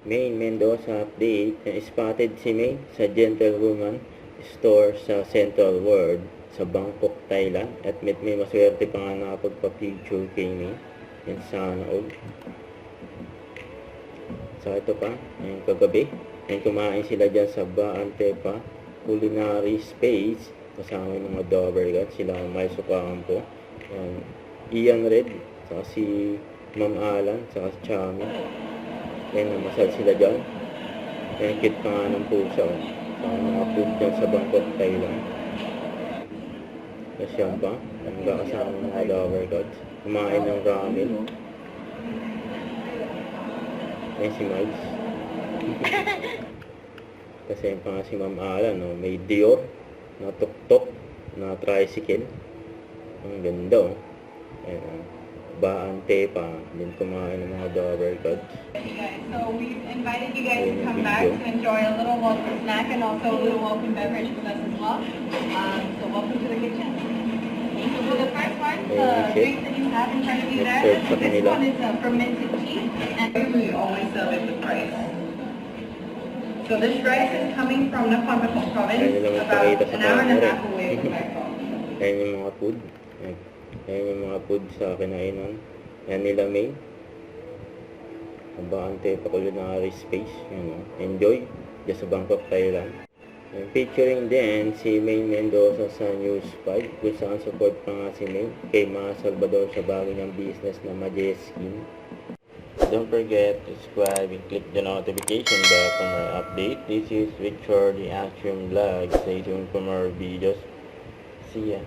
Maine Mendoza update. Spotted si Maine sa Gentlewoman store sa Central World sa Bangkok, Thailand. At may maswerte pa nga nakapagpa-picture kay Maine. Yan sana all. So ito pa, yung kagabi. Yan, kumain sila dyan sa Baantepa Culinary Space. Kasama yung mga Dobergat. Sila may Sukampo. Yan, Ian Red. Saka si Ma'am Alan. Saka si Chami. Yan, namasal sila dyan. Yan, cute pa nga ng pusa. Saka mga food dyan sa Bangkok, Thailand. Tapos yan pa. Ang kasama ng mga Dobergats. Kumain ng ramen. Yan si Miles. Kasi yung pa nga si Ma'am Alan, no? May Dior na tuk-tuk na tricycle. Ang ganda, oh. Ayan, Baante pa. Din kumain ng mga Dobergats. So we invited you guys to come back to enjoy a little welcome snack and also a little welcome beverage with us as well. So welcome to the kitchen. So for the first one, the drink that you have in front of you there, this one is a fermented tea, and we always serve it with rice. So this rice is coming from Nakhon Pathom province, about an hour and a half away from Bangkok. Ayan yung mga food. Ayan yung mga food sa kinainan. Ayan nila Maine. Baante pa Culinary Space. Yun, no? Enjoy. Just sa Bangkok, Thailand. And featuring din si Maine Mendoza sa News 5 kung saan support pa nga si Maine kay Ma Salvador sa bago niyang business na Majeskin. Don't forget to subscribe and click the notification bell for more update. This is Richard the Action Vlog. Stay tuned for more videos. See ya.